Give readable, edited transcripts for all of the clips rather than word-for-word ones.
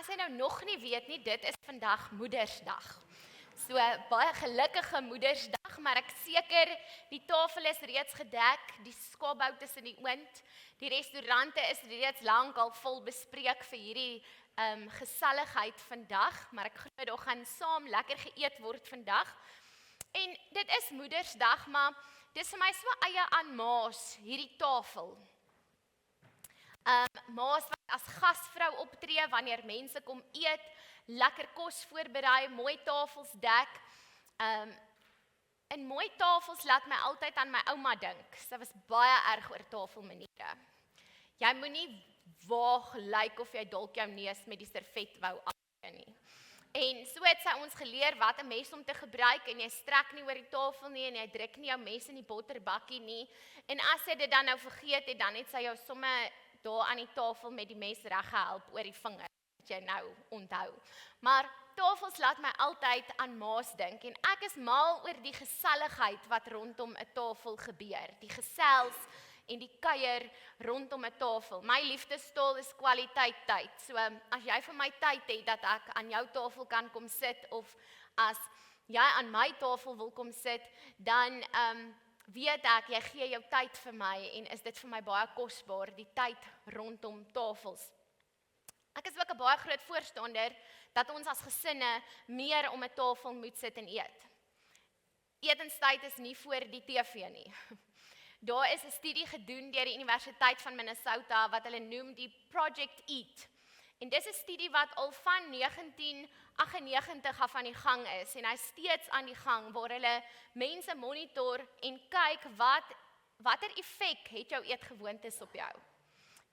as jy nou nog nie weet nie, dit is vandag Moedersdag. So, baie gelukkige Moedersdag, maar ek seker, die tafel is reeds gedek, die skaapbout is in die oond, die restaurante is reeds lank al vol bespreek vir hierdie geselligheid vandag, maar ek glo daar gaan saam lekker geëet word vandag. En dit is Moedersdag, maar dis vir my so eie aan Maas, hierdie tafel. Maas wat as gasvrou optree wanneer mense kom eet, lekker kos voorberei, mooi tafels dek. En mooi tafels laat my altyd aan my ouma dink. Sy was baie erg oor tafelmaniere. Jy moenie waag lyk of jy dalk jou neus met die servet wou afdruk nie. En so het sy ons geleer wat 'n mes om te gebruik en jy strek nie oor die tafel nie en jy druk nie jou mes in die botterbakkie nie. En as jy dit dan nou vergeet het, dan het sy jou somme daar aan die tafel met die mes reggehelp oor die vinger, wat jy nou onthou. Maar tafels laat my altyd aan Maas dink en ek is mal oor die geselligheid wat rondom 'n tafel gebeur. Die gesels en die kuier rondom 'n tafel. My liefdestaal is kwaliteit tyd. So as jy vir my tyd het dat ek aan jou tafel kan kom sit of as jy aan my tafel wil kom sit, dan weet ek, jy gee jou tyd vir my en is dit vir my baie kosbaar, die tyd rondom tafels. Ek is ook 'n baie groot voorstander dat ons as gesinne meer om 'n tafel moet sit en eet. Etenstyd is nie voor die TV nie. Daar is 'n studie gedoen deur die Universiteit van Minnesota wat hulle noem die Project Eat. En dis 'n studie wat al van 1998 af aan die gang is en hy steeds aan die gang waar hulle mense monitor en kyk watter effek het jou eetgewoontes op jou.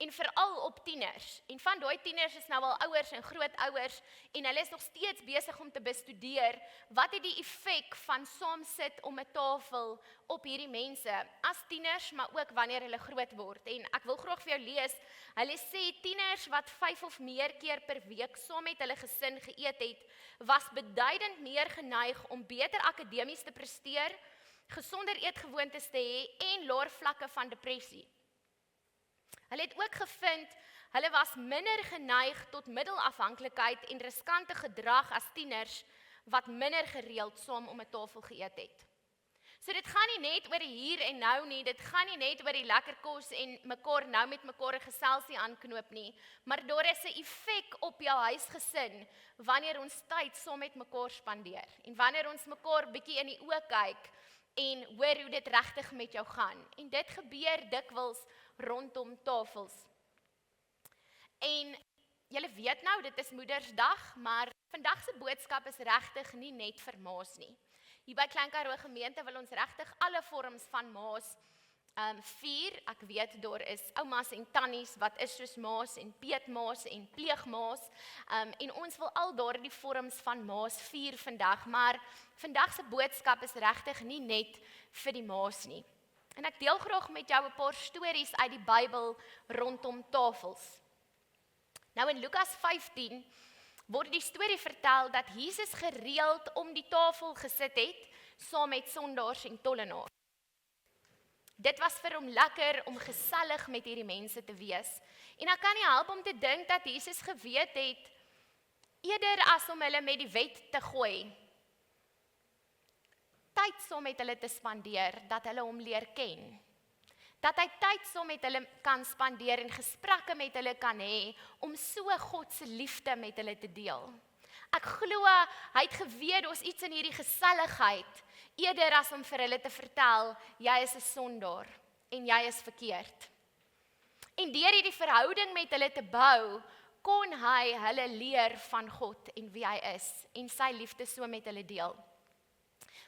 En veral op tieners. En van daai tieners is nou al ouers en grootouers en hulle is nog steeds besig om te bestudeer wat het die effek van saam sit om 'n tafel op hierdie mense as tieners, maar ook wanneer hulle groot word. En ek wil graag vir jou lees, hulle sê tieners wat 5 of meer keer per week saam met hulle gesin geëet het, was beduidend meer geneig om beter akademies te presteer, gesonder eetgewoontes te hê en laer vlakke van depressie. Hulle het ook gevind, hulle was minder geneig tot middelafhanklikheid en riskante gedrag as tieners, wat minder gereeld saam om 'n tafel geëet het. So dit gaan nie net oor die hier en nou nie, dit gaan nie net oor die lekker kos en mekaar nou met mekaar 'n geselsie aanknoop nie, maar daar is 'n effek op jou huisgesin, wanneer ons tyd saam met mekaar spandeer, en wanneer ons mekaar bietjie in die oë kyk, en hoor hoe dit regtig met jou gaan. En dit gebeur dikwels rondom tafels. En julle weet nou, dit is Moedersdag, maar vandag se boodskap is regtig nie net vir Maas nie. Hier by Klein Karoo gemeente wil ons regtig alle vorms van Maas vier. Ek weet daar is oumas en tannies wat is soos Maas en peetmaas en pleegmaas. En ons wil al daardie vorms van Maas vier vandag, maar vandag se boodskap is regtig nie net vir die Maas nie. En ek deel graag met jou 'n paar stories uit die Bybel rondom tafels. Nou in Lukas 15 word die storie vertel dat Jesus gereeld om die tafel gesit het, saam met sondaars en tollenaars. Dit was vir hom lekker om gesellig met hierdie mense te wees. En ek kan nie help om te dink dat Jesus geweet het, eerder as om hulle met die wet te gooi, tyd saam met hulle te spandeer, dat hulle hom leer ken. Dat hy tyd saam met hulle kan spandeer en gesprekke met hulle kan hê, om so God se liefde met hulle te deel. Ek glo, hy het geweet, daar's iets in hierdie geselligheid, eerder as om vir hulle te vertel, jy is 'n sondaar, en jy is verkeerd. En deur hierdie verhouding met hulle te bou, kon hy hulle leer van God en wie hy is, en sy liefde so met hulle deel.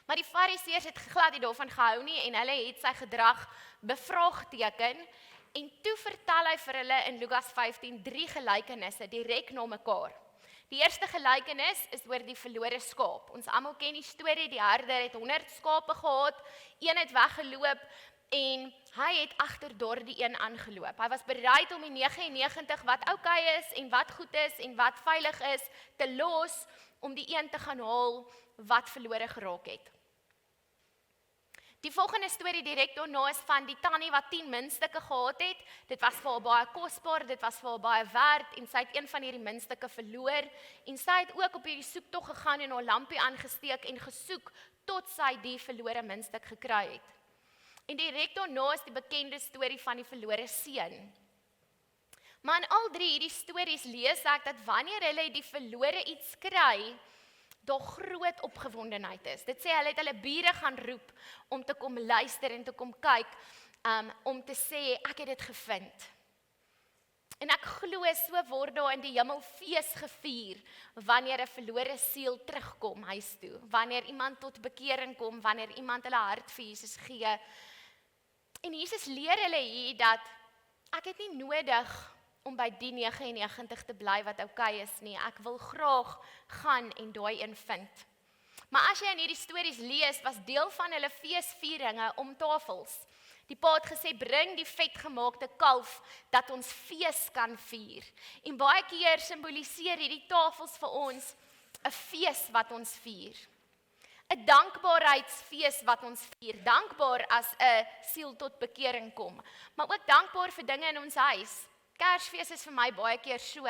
Maar die Fariseërs het glad nie daarvan gehou nie, en hulle het sy gedrag bevraagteken, en toe vertel hy vir hulle in Lukas 15 3 gelykenisse direk na mekaar. Die eerste gelykenis is oor die verlore skaap. Ons almal ken die storie, die herder het 100 skape gehad, een het weggeloop, en hy het agter daardie een aangeloop. Hy was bereid om die 99 wat oukei is, en wat goed is, en wat veilig is, te los, om die een te gaan haal, wat verlore geraak het. Die volgende storie direk daarna is van die tannie wat 10 muntstukke gehad het. Dit was vir haar baie kosbaar, dit was vir haar baie werd en sy het een van hierdie muntstukke verloor en sy het ook op hierdie soektog gegaan en haar lampie aangesteek en gesoek tot sy die verlore muntstuk gekry het. En direk daarna is die bekende storie van die verlore seun. Maar in al 3 hierdie stories lees ek dat wanneer hulle die verlore iets kry, daar groot opgewondenheid is. Dit sê hulle het hulle bure gaan roep om te kom luister en te kom kyk, om te sê ek het dit gevind. En ek glo so word daar in die hemel fees gevier wanneer 'n verlore siel terugkom huis toe, wanneer iemand tot bekering kom, wanneer iemand hulle hart vir Jesus gee. En Jesus leer hulle hier dat ek het nie nodig om by die 99 te bly wat oukei is nie. Ek wil graag gaan en daai een vind. Maar as jy in hierdie stories lees, was deel van hulle feesvieringe om tafels. Die pa het gesê, bring die vetgemaakte kalf, dat ons fees kan vier. En baie keer simboliseer hierdie tafels vir ons 'n fees wat ons vier. 'n Dankbaarheidsfees wat ons vier. Dankbaar as 'n siel tot bekering kom. Maar ook dankbaar vir dinge in ons huis. Kersfees is vir my baie keer so,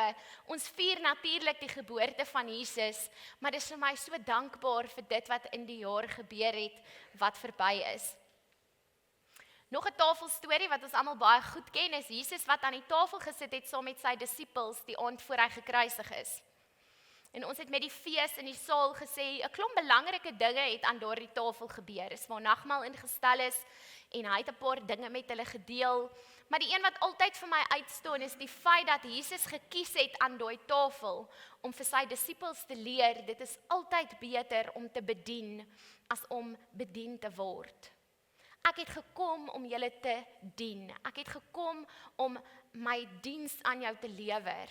ons vier natuurlik die geboorte van Jesus, maar dit is vir my so dankbaar vir dit wat in die jaar gebeur het, wat verby is. Nog 'n tafelstorie wat ons almal baie goed ken, is Jesus wat aan die tafel gesit het saam met sy disippels die aand voor hy gekruisig is. En ons het met die fees in die saal gesê, 'n klomp belangrike dinge het aan daardie tafel gebeur. Is waar nagmaal ingestel is en hy het 'n paar dinge met hulle gedeel. Maar die een wat altyd vir my uitstaan is die feit dat Jesus gekies het aan daai tafel om vir sy disippels te leer, dit is altyd beter om te bedien as om bedien te word. Ek het gekom om julle te dien. Ek het gekom om my diens aan jou te lewer.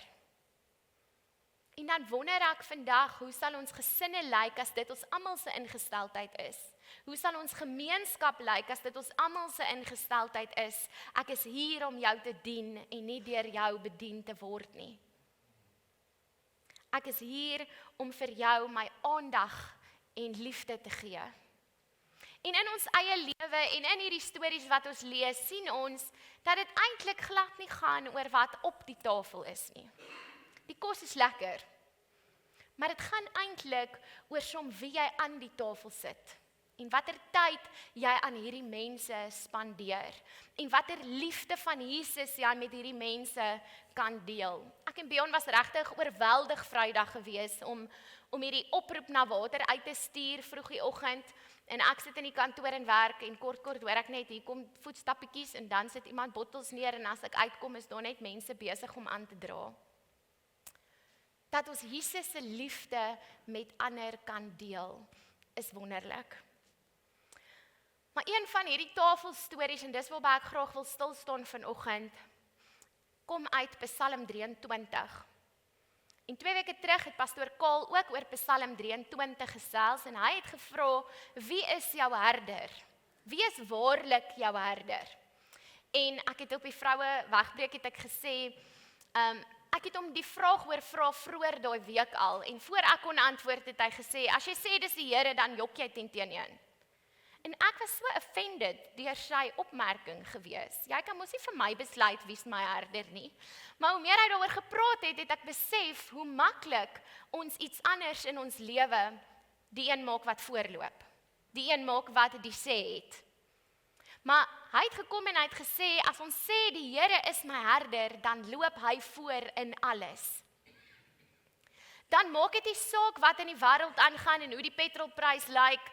En dan wonder ek vandag, hoe sal ons gesinne lyk as dit ons almal se ingesteldheid is? Hoe sal ons gemeenskap lyk as dit ons almal se ingesteldheid is? Ek is hier om jou te dien en nie deur jou bedien te word nie. Ek is hier om vir jou my aandag en liefde te gee. En in ons eie lewe en in hierdie stories wat ons lees, sien ons dat dit eintlik glad nie gaan oor wat op die tafel is nie. Die kos is lekker, maar dit gaan eintlik oor som wie jy aan die tafel sit. En watter tyd jy aan hierdie mense spandeer. En watter liefde van Jesus jy met hierdie mense kan deel. Ek en Beon was regtig oorweldig Vrydag gewees om hierdie oproep na water uit te stuur vroeg die oggend. En ek sit in die kantoor en werk en kort hoor ek net, hier kom voetstappetjies en dan sit iemand bottels neer en as ek uitkom is daar net mense besig om aan te dra. Dat ons Jesus se liefde met ander kan deel, is wonderlik. Maar een van hierdie tafelstories, en dis waarby ek graag wil stil staan vanoggend, kom uit Psalm 23. En 2 weke terug het pastoor Kaal ook oor Psalm 23 gesels en hy het gevra, wie is jou herder? Wie is waarlik jou herder? En ek het op die vroue wegbreek het ek gesê, ek het hom die vraag oor vra vroeër daai week al en voor ek kon antwoord het hy gesê, as jy sê dis die Here dan jok jy teen een. En ek was so offended deur sy opmerking gewees. Jy kan mos nie vir my besluit wie's my herder nie. Maar hoe meer hy daaroor gepraat het, het ek besef hoe maklik ons iets anders in ons lewe die een maak wat voorloop. Die een maak wat die sê het. Maar hy het gekom en hy het gesê, as ons sê die Here is my herder, dan loop hy voor in alles. Dan maak dit nie saak wat in die wêreld aangaan en hoe die petrolprys lyk.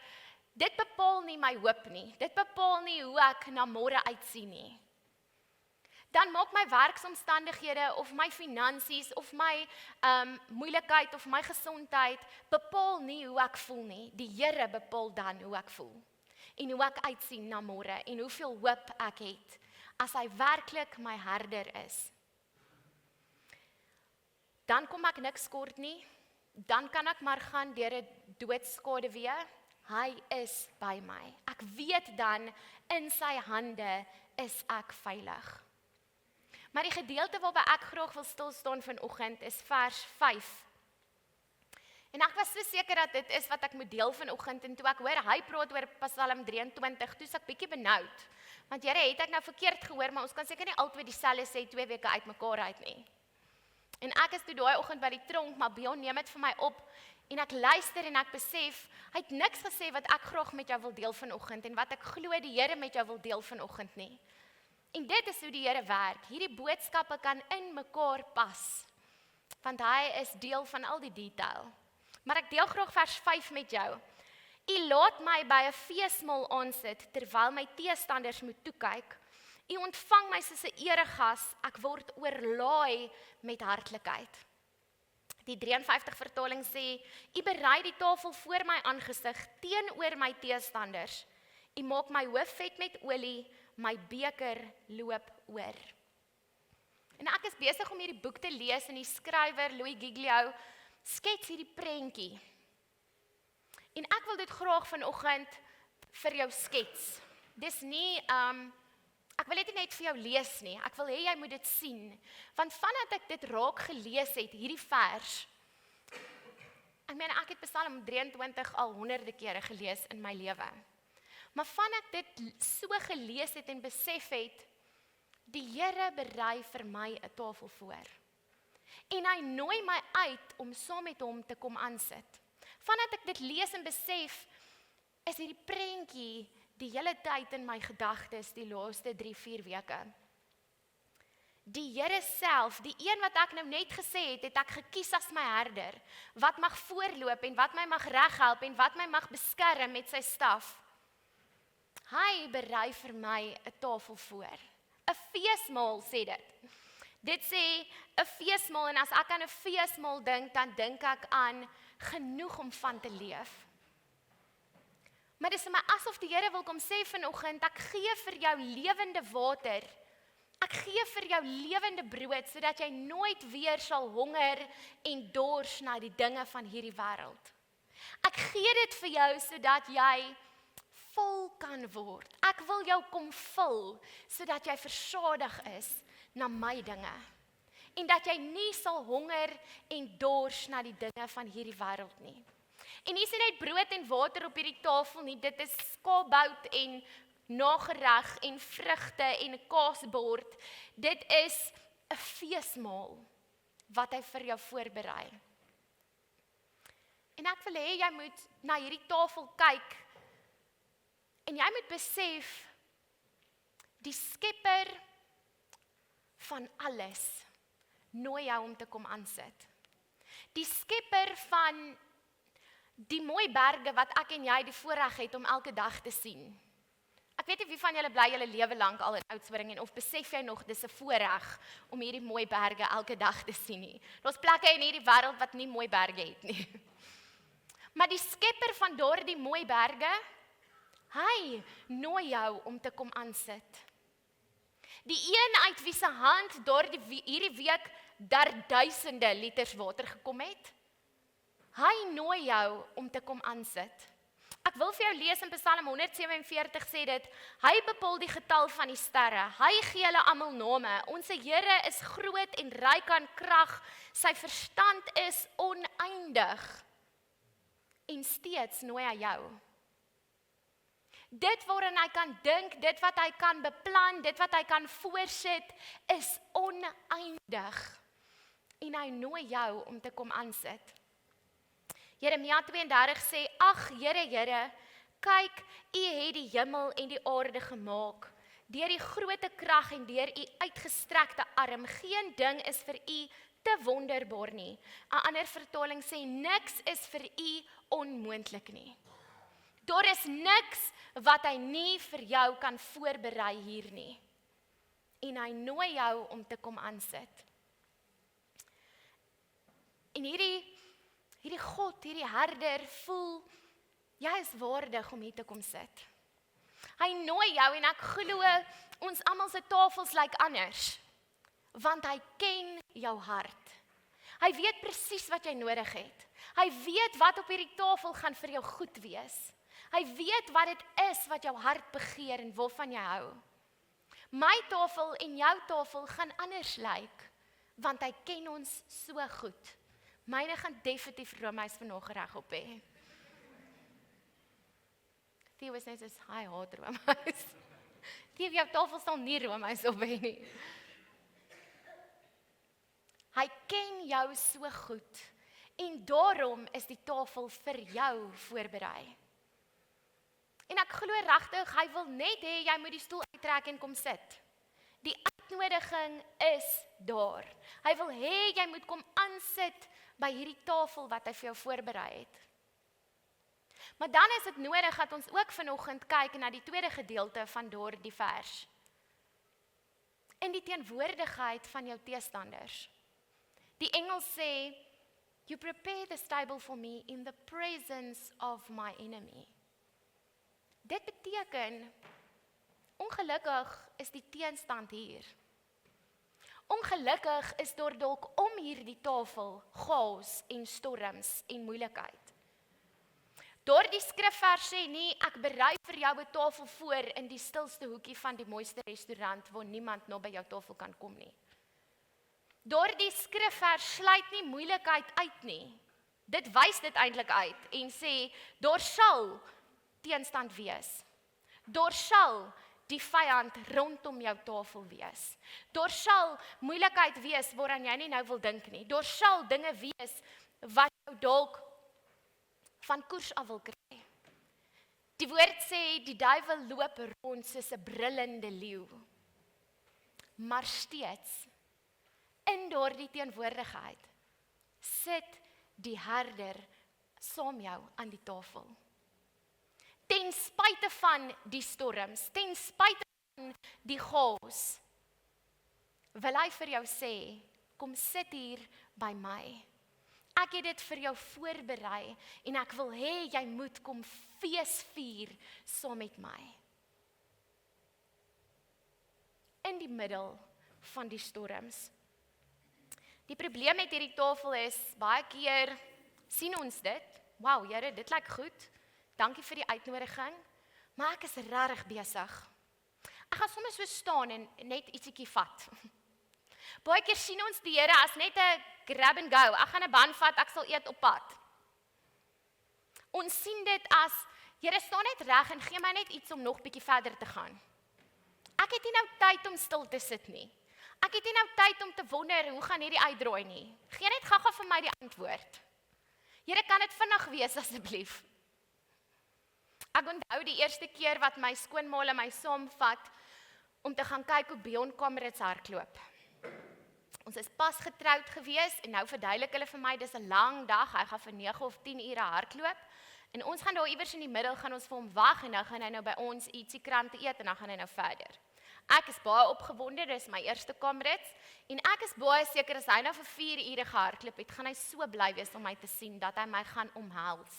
Dit bepaal nie my hoop nie. Dit bepaal nie hoe ek na môre uitsien nie. Dan maak my werksomstandighede of my finansies of my moeilikheid of my gesondheid bepaal nie hoe ek voel nie. Die Here bepaal dan hoe ek voel. En hoe ek uitsien na môre en hoeveel hoop ek het as hy werklik my herder is. Dan kom ek niks kort nie. Dan kan ek maar gaan deur 'n doodskaduwee. Hy is by my. Ek weet dan, in sy hande is ek veilig. Maar die gedeelte waarby ek graag wil stil staan vanoggend is vers 5. En ek was so seker dat dit is wat ek moet deel vanoggend, en toe ek hoor, hy praat oor Psalm 23, toe is ek bietjie benoud. Want Here, het ek nou verkeerd gehoor, maar ons kan seker nie altyd dieselfde sê 2 weke uit mekaar uit nie. En ek is toe daai oggend by die tronk, maar Bjorn neem dit vir my op, en ek luister en ek besef, hy het niks gesê wat ek graag met jou wil deel vanoggend, en wat ek glo die Here met jou wil deel vanoggend nie. En dit is hoe die Here werk, hierdie boodskappe kan in mekaar pas, want hy is deel van al die detail. Maar ek deel graag vers 5 met jou. U laat my by 'n feesmaal aansit, terwyl my teestanders moet toekyk. U ontvang my soos 'n eregas, ek word oorlaai met hartlikheid. Die 53 vertaling sê, u berei die tafel voor my aangesig, teenoor my teestanders. U maak my hoof vet met olie, my beker loop oor. En ek is besig om hierdie boek te lees, en die skrywer, Louis Giglio, skets hierdie prentjie. En ek wil dit graag vanoggend vir jou skets. Dis nie, ek wil dit nie net vir jou lees nie, ek wil hê jy moet dit sien. Want vandat ek dit raak gelees het, hierdie vers, ek het Psalm 23 al honderde kere gelees in my lewe. Maar vandat ek dit so gelees het en besef het, die Here berei vir my 'n tafel voor. En hy nooi my uit om saam met hom te kom aansit. Vandat ek dit lees en besef, is hierdie prentjie die hele tyd in my gedagtes die laaste 3-4 weke. Die Here self, die een wat ek nou net gesê het, het ek gekies as my herder, wat mag voorloop en wat my mag reghelp en wat my mag beskerm met sy staf. Hy berei vir my 'n tafel voor. 'n Feesmaal sê dit. Dit sê 'n feesmaal, en as ek aan 'n feesmaal dink, dan dink ek aan genoeg om van te leef. Maar dis vir my asof die Here wil kom sê vanoggend, ek gee vir jou lewende water. Ek gee vir jou lewende brood, sodat jy nooit weer sal honger en dors na die dinge van hierdie wêreld. Ek gee dit vir jou, sodat jy vol kan word. Ek wil jou kom vul, sodat jy versadig is na my dinge. En dat jy nie sal honger en dors na die dinge van hierdie wêreld nie. En hier is nie net brood en water op hierdie tafel nie, dit is skaapbout en nagereg en vrugte en 'n kaasbord. Dit is 'n feesmaal wat hy vir jou voorberei. En ek wil hê jy moet na hierdie tafel kyk en jy moet besef, die Skepper van alles nooi jou om te kom aansit. Die Skepper van die mooi berge wat ek en jy die voorreg het om elke dag te sien. Ek weet nie wie van julle bly julle lewe lank al in Oudtshoorn en of besef jy nog dis 'n voorreg om hierdie mooi berge elke dag te sien nie. Daar's plekke in hierdie wêreld wat nie mooi berge het nie. Maar die Skepper van daardie mooi berge, hy nooi jou om te kom aansit. Die een uit wie se hand hierdie week duisende liters water gekom het, hy nooi jou om te kom aansit. Ek wil vir jou lees in Psalm 147 sê dit, hy bepaal die getal van die sterre, hy gee hulle almal name, ons Here is groot en ryk aan krag, sy verstand is oneindig, en steeds nooi hy jou. Dit waarin hy kan dink, dit wat hy kan beplan, dit wat hy kan voorsit, is oneindig, en hy nooi jou om te kom aansit. Jeremia 32 sê, ag Here, Here, kyk, u het die hemel en die aarde gemaak, deur die groote krag en deur u uitgestrekte arm, geen ding is vir u te wonderbaar nie. 'n Ander vertaling sê, niks is vir u onmoontlik nie. Daar is niks wat hy nie vir jou kan voorberei hier nie. En hy nooi jou om te kom aansit. En hierdie God, hierdie herder voel, jy is waardig om hier te kom sit. Hy nooi jou en ek glo, ons almal se tafels lyk anders, want hy ken jou hart. Hy weet presies wat jy nodig het. Hy weet wat op hierdie tafel gaan vir jou goed wees. Hy weet wat dit is wat jou hart begeer en waarvan jy hou. My tafel en jou tafel gaan anders lyk, want hy ken ons so goed. Myne gaan definitief roomys vanoggend regop hê. Theo is net soos, hy haat roomys. Theo, jou tafel sal nie roomys op hê nie. Hy ken jou so goed, en daarom is die tafel vir jou voorberei. En ek glo regtig, hy wil net hê jy moet die stoel uittrek en kom sit. Die uitnodiging is daar. Hy wil hê jy moet kom aansit by hierdie tafel wat hy vir jou voorberei het. Maar dan is dit nodig dat ons ook vanoggend kyk na die tweede gedeelte van daardie vers. In die teenwoordigheid van jou teestanders. Die Engels sê, you prepare the stable for me in the presence of my enemy. Dit beteken, ongelukkig is die teenstand hier. Ongelukkig is daar dalk om hierdie tafel chaos en storms en moeilikheid. Daardie skrifvers sê nie, ek berei vir jou 'n tafel voor in die stilste hoekie van die mooiste restaurant waar niemand nou by jou tafel kan kom nie. Daardie skrifvers sluit nie moeilikheid uit nie. Dit wys dit eintlik uit en sê, daar sal teenstand wees. Daar sal die vyand rondom jou tafel wees. Daar sal moeilikheid wees waaraan jy nie nou wil dink nie. Daar sal dinge wees wat jou dalk van koers af wil kry. Die woord sê, die duiwel loop rond soos 'n brullende leeu. Maar steeds, in daardie teenwoordigheid, sit die herder saam jou aan die tafel. Ten spyte van die storms, ten spyte van die chaos, wil hy vir jou sê, kom sit hier by my. Ek het dit vir jou voorberei en ek wil hê jy moet kom feesvier saam met my. In die middel van die storms. Die probleem met hierdie tafel is, baie keer sien ons dit, wow, Here, dit lyk goed, dankie vir die uitnodiging, maar ek is regtig besig. Ek gaan sommer so staan en net ietsiekie vat. Baie keer sien ons die Here as net 'n grab and go. Ek gaan 'n band vat, ek sal eet op pad. Ons sien dit as, Here, staan net reg en gee my net iets om nog bietjie verder te gaan. Ek het nie nou tyd om stil te sit nie. Ek het nie nou tyd om te wonder, hoe gaan hierdie uitdraai nie. Gee net gaga vir my die antwoord. Here, kan dit vinnig wees asseblief? Ek onthou die eerste keer wat my skoonma en my saamvat om te gaan kyk hoe Beyond Comrades hardloop. Ons is pas getroud gewees en nou verduidelik hulle vir my, dis 'n lang dag, hy gaan vir 9 of 10 ure hardloop. En ons gaan daar iewers in die middel gaan ons vir hom wag en dan gaan hy nou by ons ietsie krante eet en dan gaan hy nou verder. Ek is baie opgewonde, dis my eerste Comrades en ek is baie seker as hy nou vir 4 ure gehardloop het, gaan hy so bly wees om my te sien dat hy my gaan omhels.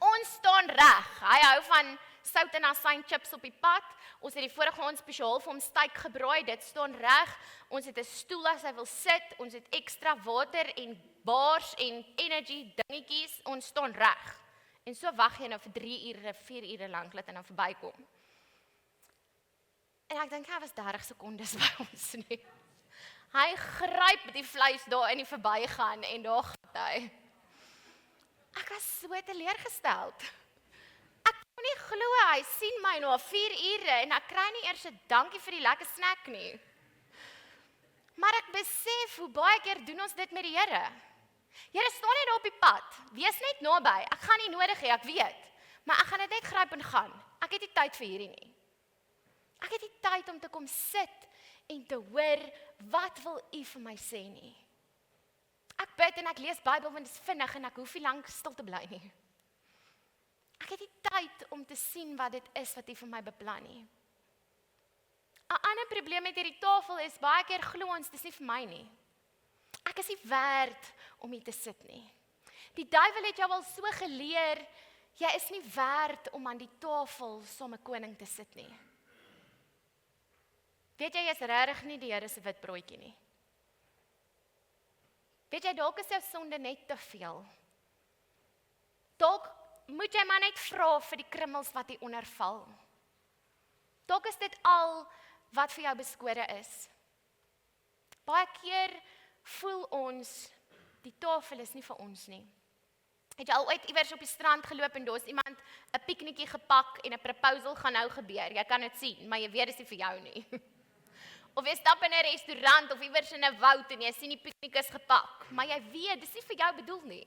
Ons staan reg. Hy hou van sout en asyn chips op die pad. Ons het die vorige ons spesiaal vir hom steak gebraai. Dit staan reg. Ons het 'n stoel as hy wil sit. Ons het ekstra water en bars en energy dingetjies. Ons staan reg. En so wag jy nou vir 3 ure, 4 ure lank laat hy nou verbykom. En ek dink hy was 30 sekondes by ons nie. Hy gryp die vleis daar in die verbygaan en daar gaan hy. Ek was so teleurgesteld. Ek kon nie glo, hy sien my na 4 ure en ek kry nie eers 'n dankie vir die lekker snack nie. Maar ek besef hoe baie keer doen ons dit met die Here. Here, staan net daar op die pad. Wees net naby. Ek gaan nie nodig hê, ek weet. Maar ek gaan dit net gryp en gaan. Ek het nie tyd vir hierdie nie. Ek het nie tyd om te kom sit en te hoor, wat wil U vir my sê nie. Ek bid en ek lees Bybel want dit is vinnig en ek hoef nie lank stil te bly nie. Ek het nie tyd om te sien wat dit is wat U vir my beplan nie. 'n Ander probleem met hierdie tafel is, baie keer glo ons, dis nie vir my nie. Ek is nie werd om hier te sit nie. Die duiwel het jou al so geleer, jy is nie werd om aan die tafel saam met 'n koning te sit nie. Weet jy is regtig nie die Here se wit broodjie nie. Weet jy, dalk is jou sonde net te veel. Dalk moet jy maar net vra vir die krummels wat hier onderval. Dalk is dit al wat vir jou beskore is. Baie keer voel ons, die tafel is nie vir ons nie. Het jy al ooit iewers op die strand geloop en daar is iemand 'n piknikkie gepak en 'n proposal gaan nou gebeur? Jy kan dit sien, maar jy weet dit is nie vir jou nie. Of jy stap in 'n restaurant of iewers in 'n woud en jy sien die piknik is gepak, maar jy weet dis nie vir jou bedoel nie.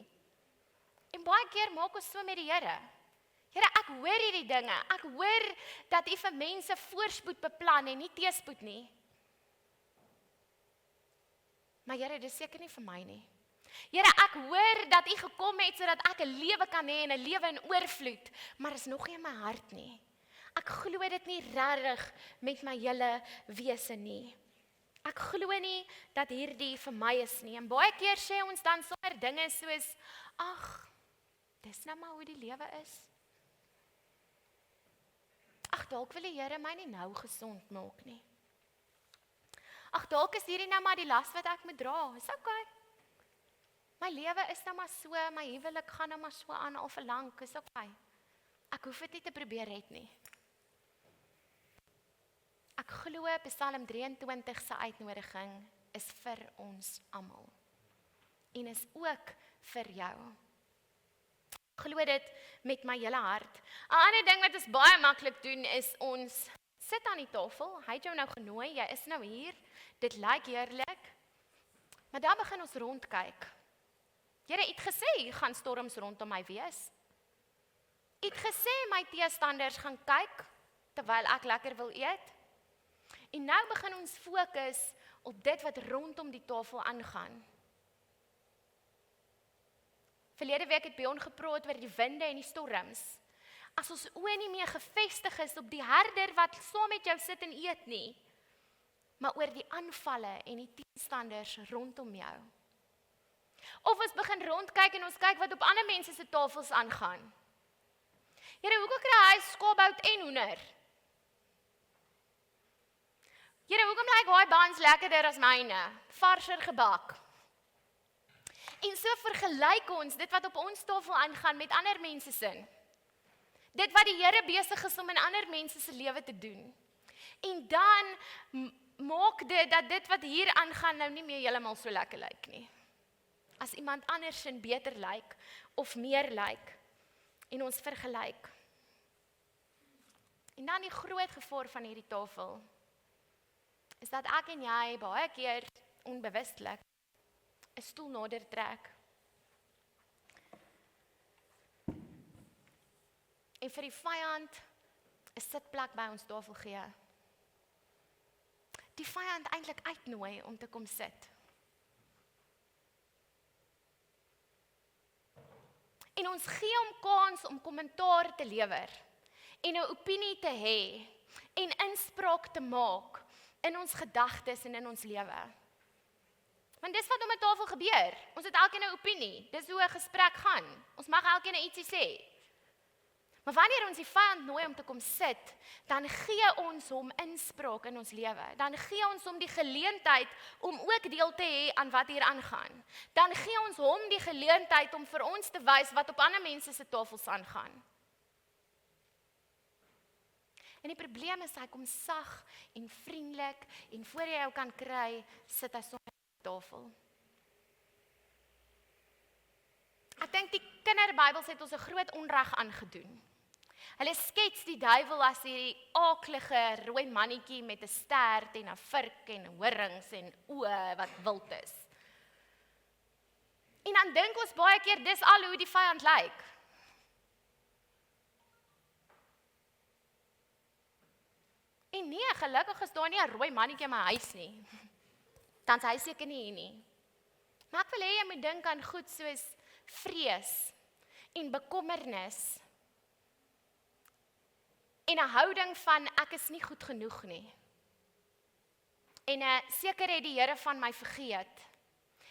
En baie keer maak ons so met die Here. Here, ek hoor hierdie dinge. Ek hoor dat U vir mense voorspoed beplan en nie teëspoed nie. Maar Here, dis seker nie vir my nie. Here, ek hoor dat U gekom het sodat ek 'n lewe kan hê en 'n lewe in oorvloed, maar is nog nie in my hart nie. Ek glo dit nie regtig met my hele wese nie. Ek glo nie dat hierdie vir my is nie. En baie keer sê ons dan sommer dinge soos, ag, dis nou maar hoe die lewe is. Ag, dalk wil die Here my nie nou gesond maak nie. Ag, dalk is hierdie nou maar die las wat ek moet dra. Is okay. My lewe is nou maar so, my huwelik gaan nou maar so aan al vir lank, is okay. Ek hoef dit nie te probeer red nie. Ek glo Psalm 23 se uitnodiging is vir ons almal. En is ook vir jou. Ek glo dit met my hele hart. 'n Ander ding wat ons baie maklik doen is ons sit aan die tafel, hy het jou nou genooi, jy is nou hier, dit lyk heerlik, maar dan begin ons rondkyk. Here, U het gesê, hier gaan storms rondom my wees. U het gesê, my teestanders gaan kyk, terwyl ek lekker wil eet. En nou begin ons fokus op dit wat rondom die tafel aangaan. Verlede week het Bjorn gepraat oor die winde en die storms. As ons oë nie meer gefestig is op die herder wat saam met jou sit en eet nie, maar oor die aanvalle en die teenstanders rondom jou. Of ons begin rondkyk en ons kyk wat op ander mense se tafels aangaan. Here, hoekom kry hy skaapbout en hoender? Here, hoekom lyk daai buns lekkerder as myne? Varser gebak. En so vergelyk ons dit wat op ons tafel aangaan met ander mense se. Dit wat die Here besig is om in ander mense se lewe te doen. En dan maak dit dat dit wat hier aangaan nou nie meer heeltemal so lekker lyk nie. As iemand anders sin beter lyk of meer lyk en ons vergelyk. En dan die groot gevaar van hierdie tafel is dat ek en jy baie keer onbewustelik 'n stoel nader trek. En vir die vyand 'n sitplek by ons tafel gee. Die vyand eintlik uitnooi om te kom sit. En ons gee hom kans om kommentaar te lewer en 'n opinie te hê en inspraak te maak in ons gedagtes en in ons lewe. Want dis wat om 'n tafel gebeur. Ons het elkeen 'n opinie. Dis hoe 'n gesprek gaan. Ons mag elkeen ietsie sê. Maar wanneer ons die vyand nooi om te kom sit, dan gee ons hom inspraak in ons lewe. Dan gee ons hom die geleentheid om ook deel te hê aan wat hier aangaan. Dan gee ons hom die geleentheid om vir ons te wys wat op ander mense se tafels aangaan. En die probleem is, hy kom sag en vriendelik en voor jy jou kan kry, sit hy sommer op die tafel. Ek dink die kinderbybels het ons 'n groot onreg aangedoen. Hulle skets die duiwel as hierdie aaklige rooi mannetjie met 'n stert en 'n vurk en horings en oë wat wild is. En dan dink ons baie keer dis al hoe die vyand lyk. En nee, gelukkig is daar nie 'n rooi mannetjie in my huis nie. Tans hy seker nie hier nie. Maar ek wil hê jy moet dink aan goed soos vrees en bekommernis. En 'n houding van ek is nie goed genoeg nie. En seker het die Here van my vergeet.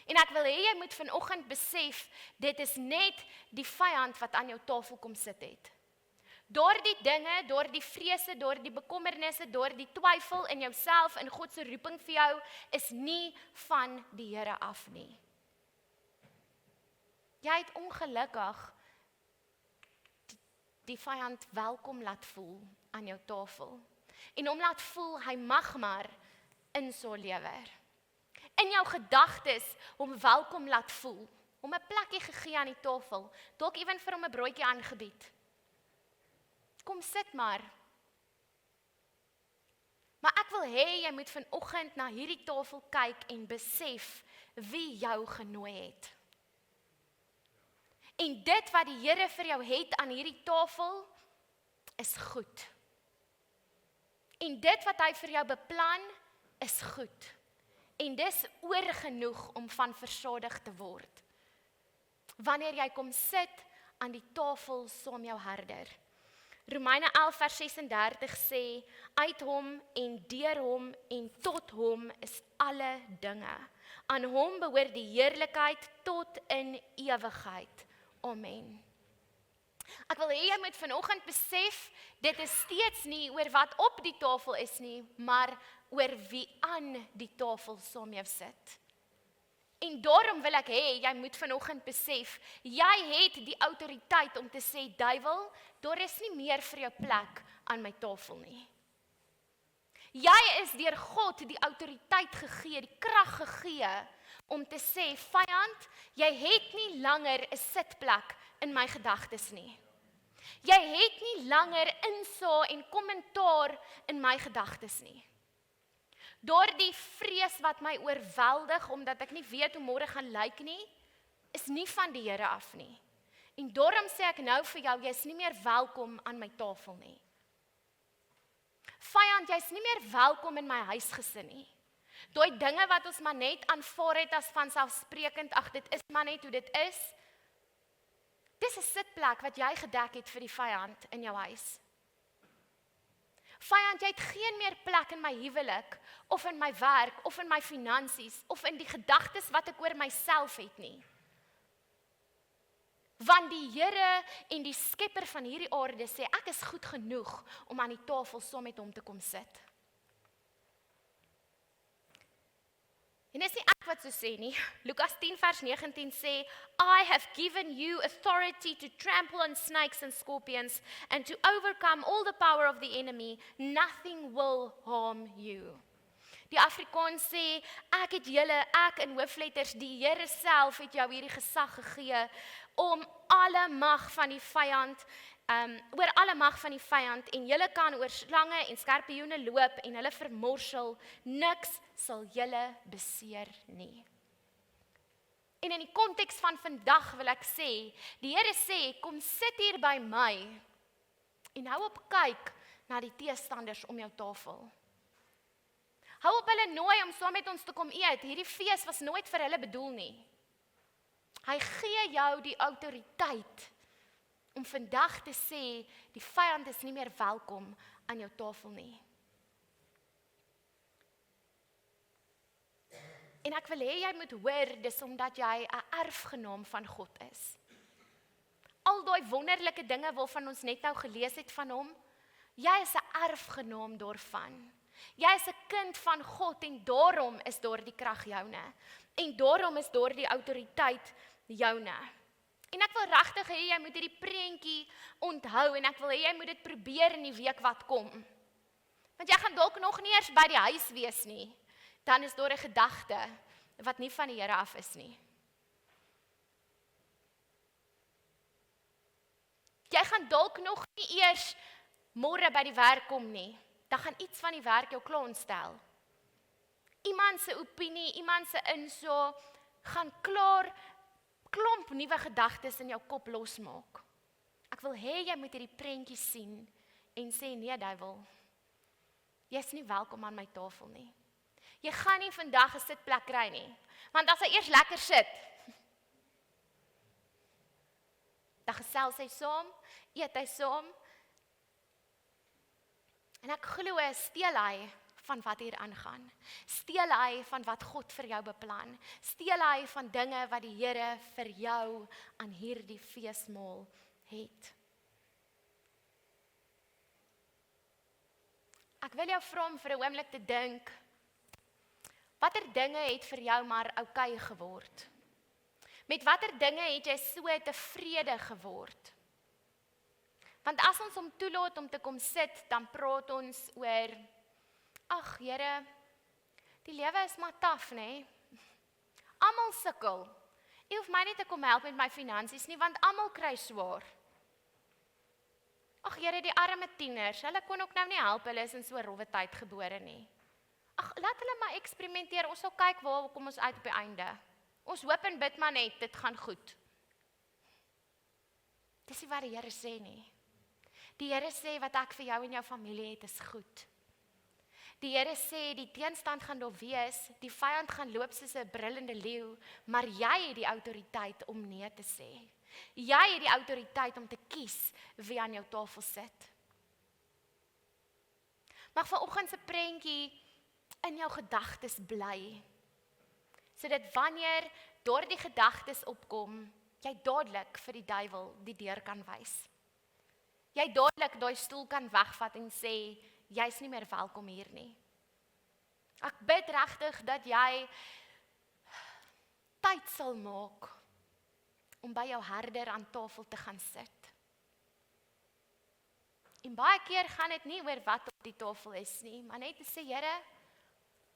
En ek wil hê jy moet vanoggend besef, dit is net die vyand wat aan jou tafel kom sit het. Daardie dinge, daardie vrese, daardie bekommernisse, daardie twyfel in jouself en God se roeping vir jou is nie van die Here af nie. Jy het ongelukkig die vyand welkom laat voel aan jou tafel. En om laat voel, hy mag maar insol lewer. in jou gedagtes hom welkom laat voel, hom 'n plekkie gegee aan die tafel, dalk ewen vir hom 'n broodjie aangebied. Kom sit maar. Maar ek wil hê jy moet vanoggend na hierdie tafel kyk en besef wie jou genooi het. En dit wat die Here vir jou het aan hierdie tafel is goed. En dit wat hy vir jou beplan is goed. En dis oorgenoeg om van versadig te word. Wanneer jy kom sit aan die tafel saam jou herder. Romeine 11 vers 36 sê, uit hom en deur hom en tot hom is alle dinge. Aan hom behoort die heerlikheid tot in ewigheid. Amen. Ek wil hê jy moet vanoggend besef, dit is steeds nie oor wat op die tafel is nie, maar oor wie aan die tafel saam jou sit. En daarom wil ek hê, jy moet vanoggend besef, jy het die autoriteit om te sê, duiwel, daar is nie meer vir jou plek aan my tafel nie. Jy is deur God die autoriteit gegee, die krag gegee, om te sê, vyand, jy het nie langer 'n sitplek in my gedagtes nie. Jy het nie langer insaag en kommentaar in my gedagtes nie. Daardie vrees wat my oorweldig, omdat ek nie weet hoe môre gaan lyk nie, is nie van die Here af nie. En daarom sê ek nou vir jou, jy is nie meer welkom aan my tafel nie. Vyand, jy is nie meer welkom in my huisgesin nie. Daai dinge wat ons maar net aanvaar het as vanselfsprekend, ag dit is maar net hoe dit is. Dis 'n sitplek wat jy gedek het vir die vyand in jou huis. Vyand, jy het geen meer plek in my huwelik, of in my werk, of in my finansies, of in die gedagtes wat ek oor myself het nie. Want die Here en die skepper van hierdie aarde sê, ek is goed genoeg om aan die tafel saam met hom te kom sit. En dis nie ek wat so sê nie. Lukas 10 vers 19 sê, I have given you authority to trample on snakes and scorpions and to overcome all the power of the enemy. Nothing will harm you. Die Afrikaans sê, ek het julle, ek in hoofletters, die Here self het jou hierdie gesag gegee om alle mag van die vyand, oor alle mag van die vyand, en julle kan oor slange en skorpioene loop en hulle vermorsel, niks sal julle beseer nie. En in die konteks van vandag wil ek sê, die Here sê, kom sit hier by my en hou op kyk na die teestanders om jou tafel. Hou op hulle nooi om saam met ons te kom eet. Hierdie fees was nooit vir hulle bedoel nie. Hy gee jou die autoriteit om vandag te sê, die vyand is nie meer welkom aan jou tafel nie. En ek wil hê jy moet hoor, dis omdat jy 'n erfgenaam van God is. Al daai wonderlike dinge waarvan ons net nou gelees het van hom, jy is 'n erfgenaam daarvan. Jy is 'n kind van God en daarom is daar die krag joune. En daarom is daar die autoriteit joune. En ek wil regtig hê jy moet hierdie prentjie onthou en ek wil hê jy moet dit probeer in die week wat kom. Want jy gaan dalk nog nie eers by die huis wees nie. Dan is daar 'n gedagte wat nie van die Here af is nie. Jy gaan dalk nog nie eers môre by die werk kom nie. Dan gaan iets van die werk jou kla ontstel. Iemand se opinie, iemand se insaag gaan klaar klomp nuwe gedagtes in jou kop losmaak. Ek wil hê jy moet hierdie prentjie sien en sê, nee duiwel, jy is nie welkom aan my tafel nie. Jy gaan nie vandag 'n sitplek kry nie, want as hy eers lekker sit, dan gesels hy saam, eet hy saam, en ek glo steel hy van wat hier aangaan. Steel hy van wat God vir jou beplan. Steel hy van dinge wat die Here vir jou aan hierdie feesmaal het. Ek wil jou vra om vir 'n oomblik te dink, watter dinge het vir jou maar oukei geword? Met watter dinge het jy so tevrede geword? Want as ons hom toelaat om te kom sit, dan praat ons oor, ag Here, die lewe is maar taaf, nê? almal sukkel. U hoef my nie te kom help met my finansies nie, want almal kry swaar. Ag Here, die arme tieners, hulle kon ook nou nie help, hulle is in so 'n rowwe tyd gebore nie. Ag, laat hulle maar eksperimenteer, ons sal kyk waar kom ons uit op die einde. Ons hoop en bid maar net, dit gaan goed. Dis nie wat die Here sê nie. Die Here sê wat ek vir jou en jou familie het is goed. Die Here sê die teenstand gaan daar wees, die vyand gaan loop soos 'n brullende leeu, maar jy het die autoriteit om nee te sê. Jy het die autoriteit om te kies wie aan jou tafel sit. Mag vanoggend se prentjie in jou gedagtes bly, sodat wanneer daardie gedagtes opkom, jy dadelik vir die duiwel die deur kan wys. Jy dadelik daai stoel kan wegvat en sê, jy's nie meer welkom hier nie. Ek bid regtig dat jy tyd sal maak om by jou herder aan tafel te gaan sit. En baie keer gaan dit nie oor wat op die tafel is nie, maar net te sê, Here,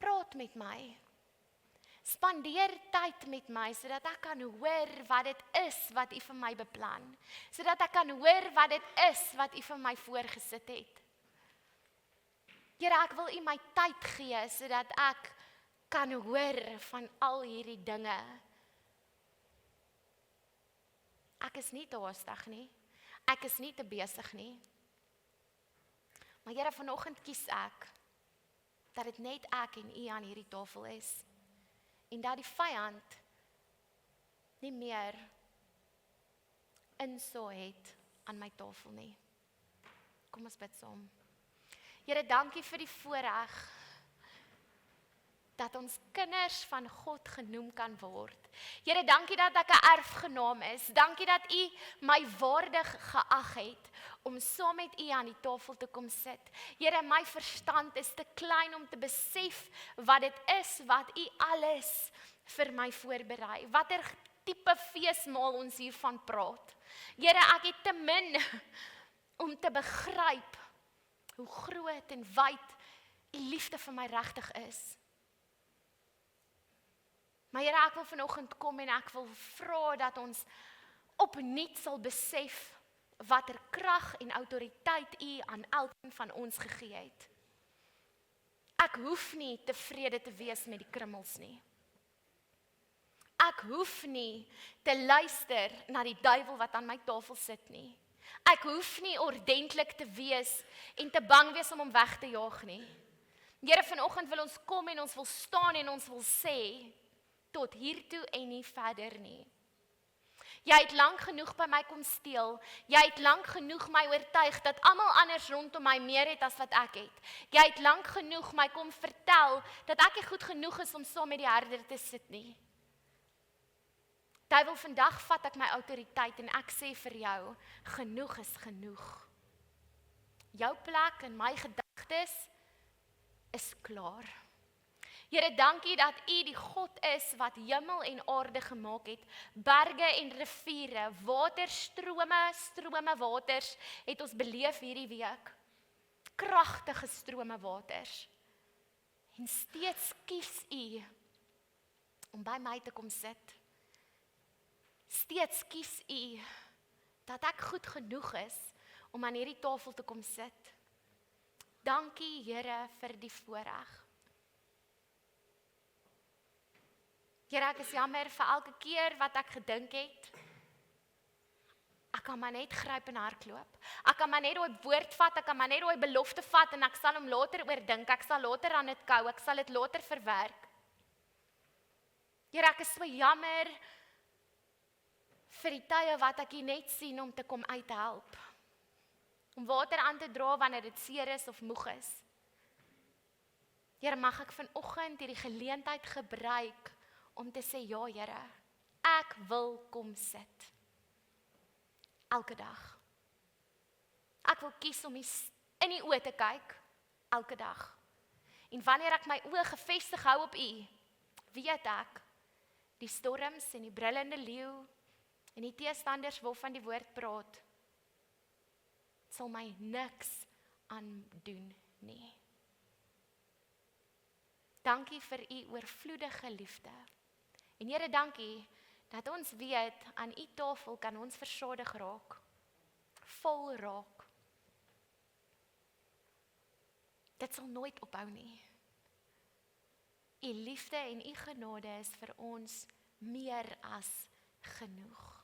praat met my. Spandeer tyd met my, sodat ek kan hoor wat dit is wat U vir my beplan. Sodat ek kan hoor wat dit is wat U vir my voorgesit het. Here, ek wil U my tyd gee, sodat ek kan hoor van al hierdie dinge. Ek is nie te haastig nie. Ek is nie te besig nie. Maar Here, vanoggend kies ek dat dit net ek en U aan hierdie tafel is. En dat die vyand nie meer insaag het aan my tafel nie. Kom ons bid saam. Here, dankie vir die voorreg dat ons kinders van God genoem kan word. Here, dankie dat ek 'n erfgenaam is. Dankie dat U my waardig geag het om saam met U aan die tafel te kom sit. Here, my verstand is te klein om te besef wat dit is wat U alles vir my voorberei. Watter tipe feesmaal ons hiervan praat. Here, ek het te min om te begryp hoe groot en wyd U liefde vir my regtig is. Maar Here, ek wil vanoggend kom en ek wil vra dat ons opnuut sal besef watter krag en autoriteit U aan elkeen van ons gegee het. Ek hoef nie tevrede te wees met die krummels nie. Ek hoef nie te luister na die duiwel wat aan my tafel sit nie. Ek hoef nie ordentlik te wees en te bang wees om hom weg te jaag nie. Here, vanoggend wil ons kom en ons wil staan en ons wil sê, tot hiertoe en nie verder nie. Jy het lank genoeg by my kom steel. Jy het lank genoeg my oortuig dat almal anders rondom my meer het as wat ek het. Jy het lank genoeg my kom vertel dat ek nie goed genoeg is om saam met die herder te sit nie. Duiwel, vandag vat ek my autoriteit en ek sê vir jou, genoeg is genoeg. Jou plek in my gedagtes is klaar. Here, dankie dat U die God is wat hemel en aarde gemaak het, berge en riviere, strome waters het ons beleef hierdie week. Kragtige strome waters. En steeds kies U om by my te kom sit. Steeds kies U dat ek goed genoeg is om aan hierdie tafel te kom sit. Dankie, Here, vir die voorreg. Here, ek is jammer vir elke keer wat ek gedink het. Ek kan maar net gryp en hardloop. Ek kan maar net daai woord vat, ek kan maar net daai belofte vat en ek sal hom later oordink, ek sal later aan dit kou, ek sal dit later verwerk. Here, ek is so jammer vir die tye wat ek U net sien om te kom uithelp. Om water aan te dra wanneer dit seer is of moeg is. Here, mag ek vanoggend hierdie geleentheid gebruik om te sê, ja Here, ek wil kom sit. Elke dag. Ek wil kies om in die oë te kyk, elke dag. En wanneer ek my oë gefestig hou op U, weet ek, die storms en die brullende leeu, en die teestanders waarvan die woord praat, sal my niks aandoen nie. Dankie vir U oorvloedige liefde En Here, dankie dat ons weet aan u tafel kan ons versadig raak, vol raak. Dit sal nooit ophou nie. U liefde en u genade is vir ons meer as genoeg.